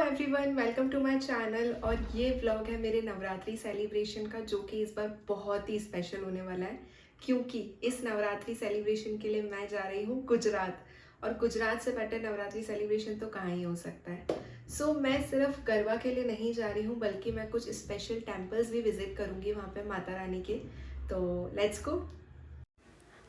Everyone, welcome to my channel. और ये vlog है मेरे नवरात्रि सेलिब्रेशन का, जो कि इस बार बहुत ही स्पेशल होने वाला है क्योंकि इस नवरात्रि सेलिब्रेशन के लिए मैं जा रही हूँ गुजरात। और गुजरात से बेटर नवरात्रि सेलिब्रेशन तो कहाँ ही हो सकता है। मैं सिर्फ गरबा के लिए नहीं जा रही हूँ, बल्कि मैं कुछ स्पेशल टेम्पल्स भी विजिट करूँगी वहाँ पे माता रानी के। तो लेट्स गो।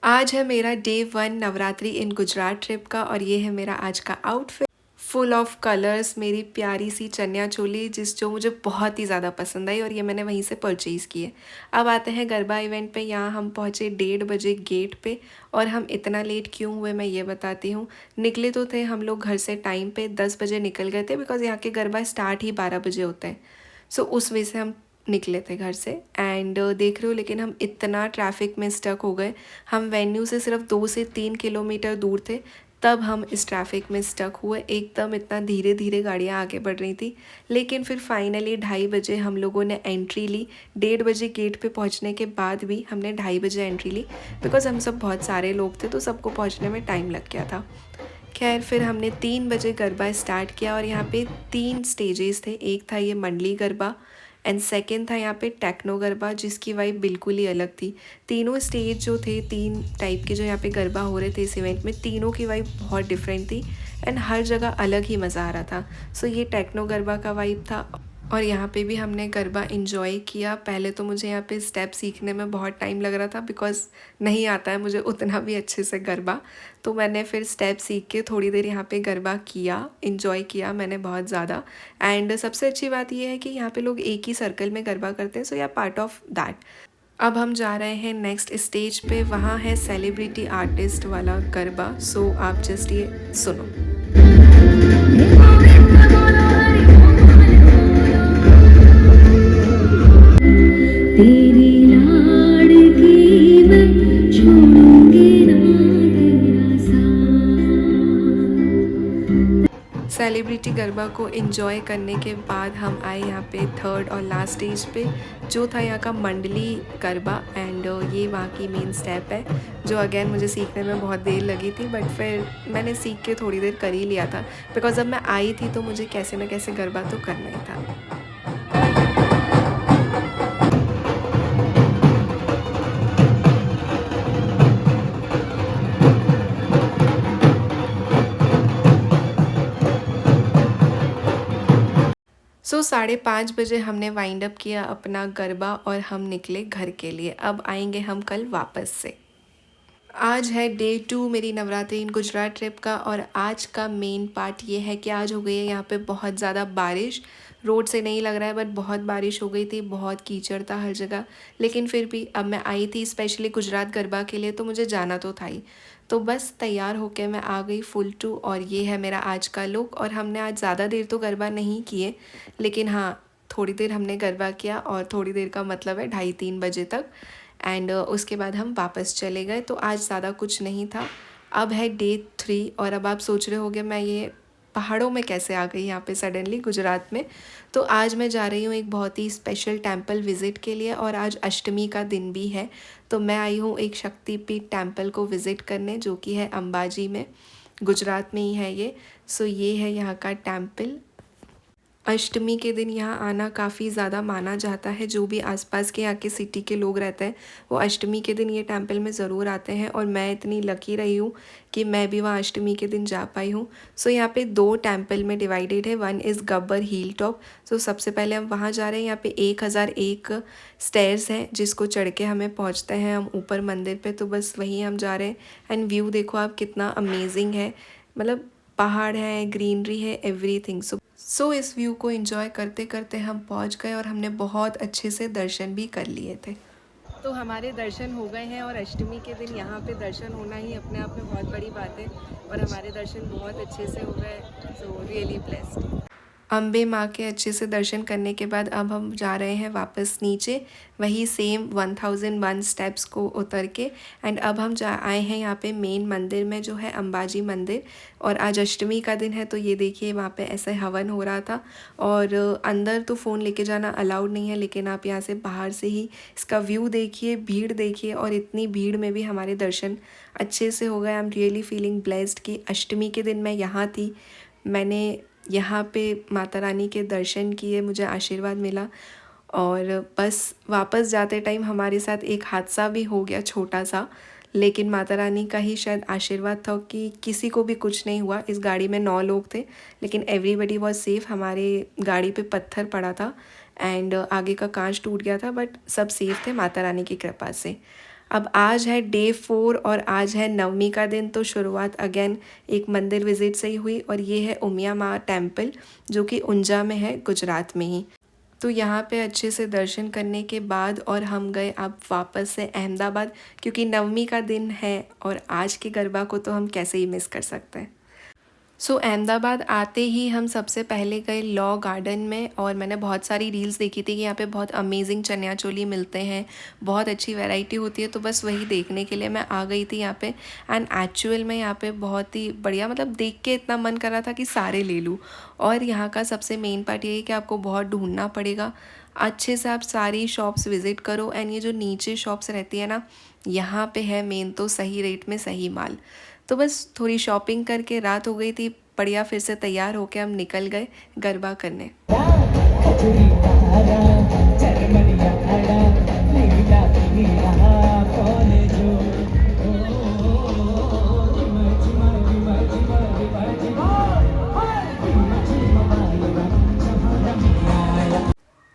आज है मेरा डे 1 नवरात्रि इन गुजरात ट्रिप का, और ये है मेरा आज का आउटफिट फुल ऑफ कलर्स। मेरी प्यारी सी चनिया चोली जो मुझे बहुत ही ज़्यादा पसंद आई, और ये मैंने वहीं से परचेज़ की है। अब आते हैं गरबा इवेंट पे। यहाँ हम पहुँचे 1:30 बजे गेट पे, और हम इतना लेट क्यों हुए मैं ये बताती हूँ। निकले तो थे हम लोग घर से टाइम पे, 10 बजे निकल गए थे, बिकॉज़ यहाँ के गरबा स्टार्ट ही 12 बजे होते हैं। उस वजह से हम निकले थे घर से। एंड देख रहे हो, लेकिन हम इतना ट्रैफिक में स्टक हो गए। हम वेन्यू से सिर्फ 2 से 3 किलोमीटर दूर थे, तब हम इस ट्रैफिक में स्टक हुए। एकदम इतना धीरे धीरे गाड़ियाँ आगे बढ़ रही थी, लेकिन फिर फाइनली 2:30 बजे हम लोगों ने एंट्री ली। 1:30 बजे गेट पे पहुंचने के बाद भी हमने 2:30 बजे एंट्री ली, बिकॉज़ हम सब बहुत सारे लोग थे, तो सबको पहुंचने में टाइम लग गया था। खैर, फिर हमने 3 बजे गरबा स्टार्ट किया, और यहाँ पे 3 स्टेजेस थे। एक था ये मंडली गरबा, एंड सेकेंड था यहाँ पे टेक्नो गरबा, जिसकी वाइब बिल्कुल ही अलग थी। तीनों स्टेज जो थे, 3 टाइप के जो यहाँ पे गरबा हो रहे थे इस इवेंट में, तीनों की वाइब बहुत डिफरेंट थी, एंड हर जगह अलग ही मज़ा आ रहा था। ये टेक्नो गरबा का वाइब था, और यहाँ पे भी हमने गरबा इंजॉय किया। पहले तो मुझे यहाँ पे स्टेप सीखने में बहुत टाइम लग रहा था, बिकॉज़ नहीं आता है मुझे उतना भी अच्छे से गरबा। तो मैंने फिर स्टेप सीख के थोड़ी देर यहाँ पे गरबा किया, इंजॉय किया मैंने बहुत ज़्यादा। एंड सबसे अच्छी बात यह है कि यहाँ पे लोग एक ही सर्कल में गरबा करते हैं, सो या पार्ट ऑफ दैट। अब हम जा रहे हैं नेक्स्ट स्टेज पे। वहाँ है सेलिब्रिटी आर्टिस्ट वाला गरबा। आप जस्ट ये सुनो। तेरी लाडकी मैं छोड़ूंगी ना तेरा साथ। सेलिब्रिटी गरबा को एंजॉय करने के बाद हम आए यहाँ पे थर्ड और लास्ट स्टेज पे, जो था यहाँ का मंडली गरबा। एंड ये वहाँ की मेन स्टेप है, जो अगेन मुझे सीखने में बहुत देर लगी थी, बट फिर मैंने सीख के थोड़ी देर कर ही लिया था, बिकॉज़ अब मैं आई थी तो मुझे कैसे न कैसे गरबा तो करना ही था। सो 5:30 बजे हमने वाइंड अप किया अपना गरबा, और हम निकले घर के लिए। अब आएंगे हम कल वापस से। आज है डे 2 मेरी नवरात्रि इन गुजरात ट्रिप का, और आज का मेन पार्ट ये है कि आज हो गई है यहाँ पे बहुत ज़्यादा बारिश। रोड से नहीं लग रहा है, बट बहुत बारिश हो गई थी, बहुत कीचड़ था हर जगह। लेकिन फिर भी अब मैं आई थी स्पेशली गुजरात गरबा के लिए, तो मुझे जाना तो था ही। तो बस तैयार होके मैं आ गई फुल टू, और ये है मेरा आज का लुक। और हमने आज ज़्यादा देर तो गरबा नहीं किए, लेकिन हाँ, थोड़ी देर हमने गरबा किया, और थोड़ी देर का मतलब है 2:30-3 बजे तक। एंड उसके बाद हम वापस चले गए। तो आज ज़्यादा कुछ नहीं था। अब है डे 3, और अब आप सोच रहे होगे मैं ये पहाड़ों में कैसे आ गई यहाँ पे सडनली गुजरात में। तो आज मैं जा रही हूँ एक बहुत ही स्पेशल टेंपल विज़िट के लिए, और आज अष्टमी का दिन भी है। तो मैं आई हूँ एक शक्तिपीठ टेंपल को विज़िट करने, जो कि है अंबाजी में, गुजरात में ही है ये। ये है यहाँ का टेंपल। अष्टमी के दिन यहाँ आना काफ़ी ज़्यादा माना जाता है। जो भी आसपास के यहाँ के सिटी के लोग रहते हैं, वो अष्टमी के दिन ये टेंपल में ज़रूर आते हैं, और मैं इतनी लकी रही हूँ कि मैं भी वहाँ अष्टमी के दिन जा पाई हूँ। यहाँ पे 2 टेंपल में डिवाइडेड है। One is Gabbar hill top. सबसे पहले हम वहाँ जा रहे हैं। यहाँ पे 1001 स्टेयर्स हैं, जिसको चढ़ के हमें पहुँचते हैं हम ऊपर मंदिर पे। तो बस वहीं हम जा रहे हैं। एंड व्यू देखो आप, कितना अमेजिंग है। मतलब पहाड़ है, ग्रीनरी है, एवरीथिंग। इस व्यू को एंजॉय करते करते हम पहुंच गए, और हमने बहुत अच्छे से दर्शन भी कर लिए थे। तो हमारे दर्शन हो गए हैं, और अष्टमी के दिन यहाँ पे दर्शन होना ही अपने आप में बहुत बड़ी बात है, और हमारे दर्शन बहुत अच्छे से हो गए। Really blessed. अम्बे माँ के अच्छे से दर्शन करने के बाद अब हम जा रहे हैं वापस नीचे, वही सेम 1001 स्टेप्स को उतर के। एंड अब हम आए हैं यहाँ पे मेन मंदिर में, जो है अंबाजी मंदिर। और आज अष्टमी का दिन है, तो ये देखिए वहाँ पे ऐसे हवन हो रहा था। और अंदर तो फ़ोन लेके जाना अलाउड नहीं है, लेकिन आप यहाँ से बाहर से ही इसका व्यू देखिए, भीड़ देखिए, और इतनी भीड़ में भी हमारे दर्शन अच्छे से हो गए। I am really feeling blessed कि अष्टमी के दिन मैं यहाँ थी। मैंने यहाँ पे माता रानी के दर्शन किए, मुझे आशीर्वाद मिला। और बस वापस जाते टाइम हमारे साथ एक हादसा भी हो गया छोटा सा, लेकिन माता रानी का ही शायद आशीर्वाद था कि किसी को भी कुछ नहीं हुआ। इस गाड़ी में 9 लोग थे, लेकिन एवरीबडी वॉज सेफ़। हमारे गाड़ी पे पत्थर पड़ा था एंड आगे का कांच टूट गया था, बट सब सेफ़ थे माता रानी की कृपा से। अब आज है डे 4 और आज है नवमी का दिन, तो शुरुआत अगेन एक मंदिर विज़िट से ही हुई और ये है उमिया माँ टेम्पल, जो कि ऊंझा में है, गुजरात में ही। तो यहाँ पे अच्छे से दर्शन करने के बाद और हम गए अब वापस से अहमदाबाद, क्योंकि नवमी का दिन है और आज के गरबा को तो हम कैसे ही मिस कर सकते हैं। सो अहमदाबाद आते ही हम सबसे पहले गए लॉ गार्डन में, और मैंने बहुत सारी रील्स देखी थी कि यहाँ पे बहुत अमेजिंग चनिया चोली मिलते हैं, बहुत अच्छी वैरायटी होती है, तो बस वही देखने के लिए मैं आ गई थी यहाँ पे। एंड एक्चुअल में यहाँ पे बहुत ही बढ़िया, मतलब देख के इतना मन कर रहा था कि सारे ले लूँ। और यहाँ का सबसे मेन पार्ट ये है कि आपको बहुत ढूंढना पड़ेगा, अच्छे से आप सारी शॉप्स विज़िट करो। एंड ये जो नीचे शॉप्स रहती है ना, यहाँ पे है मेन तो सही रेट में सही माल। तो बस थोड़ी शॉपिंग करके रात हो गई थी, बढ़िया फिर से तैयार होके हम निकल गए गरबा करने।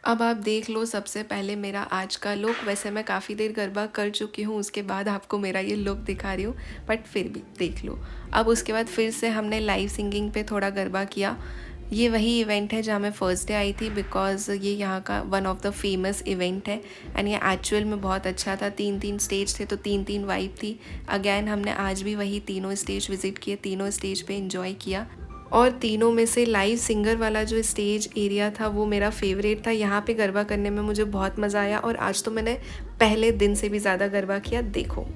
अब आप देख लो सबसे पहले मेरा आज का लुक। वैसे मैं काफ़ी देर गरबा कर चुकी हूँ, उसके बाद आपको मेरा ये लुक दिखा रही हूँ, बट फिर भी देख लो। अब उसके बाद फिर से हमने लाइव सिंगिंग पे थोड़ा गरबा किया। ये वही इवेंट है जहाँ मैं फ़र्स्ट डे आई थी, बिकॉज़ ये यहाँ का one of the famous event है। एंड ये एक्चुअल में बहुत अच्छा था। 3-3 स्टेज थे, तो 3-3 वाइब थी। अगैन हमने आज भी वही तीनों स्टेज विज़िट किए, तीनों स्टेज पे एंजॉय किया। और तीनों में से लाइव सिंगर वाला जो स्टेज एरिया था वो मेरा फेवरेट था। यहाँ पे गरबा करने में मुझे बहुत मज़ा आया, और आज तो मैंने पहले दिन से भी ज़्यादा गरबा किया, देखो।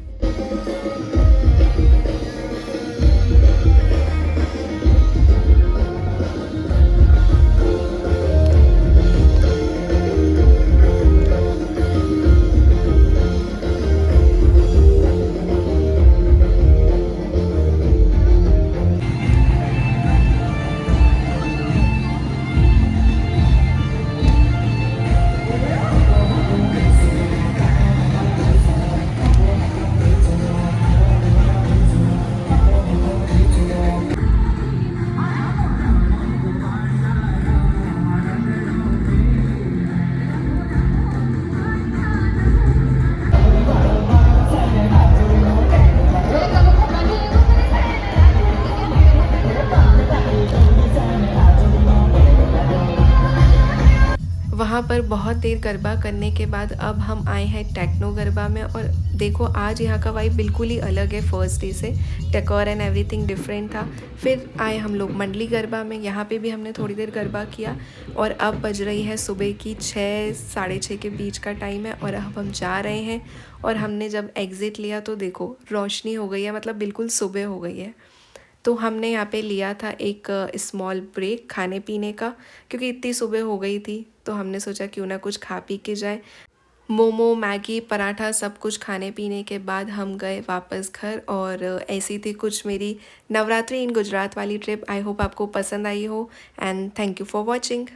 वहाँ पर बहुत देर गरबा करने के बाद अब हम आए हैं टेक्नो गरबा में। और देखो आज यहाँ का वाइब बिल्कुल ही अलग है फर्स्ट डे से, डेकोर एंड एवरीथिंग डिफरेंट था। फिर आए हम लोग मंडली गरबा में, यहाँ पे भी हमने थोड़ी देर गरबा किया। और अब बज रही है सुबह की 6, साढ़े 6 के बीच का टाइम है, और अब हम जा रहे हैं। और हमने जब एग्ज़िट लिया तो देखो रोशनी हो गई है, मतलब बिल्कुल सुबह हो गई है। तो हमने यहाँ पे लिया था एक स्मॉल ब्रेक खाने पीने का, क्योंकि इतनी सुबह हो गई थी, तो हमने सोचा क्यों ना कुछ खा पी के जाए। मोमो, मैगी, पराठा सब कुछ खाने पीने के बाद हम गए वापस घर। और ऐसी थी कुछ मेरी नवरात्रि इन गुजरात वाली ट्रिप। आई होप आपको पसंद आई हो, and thank you for watching.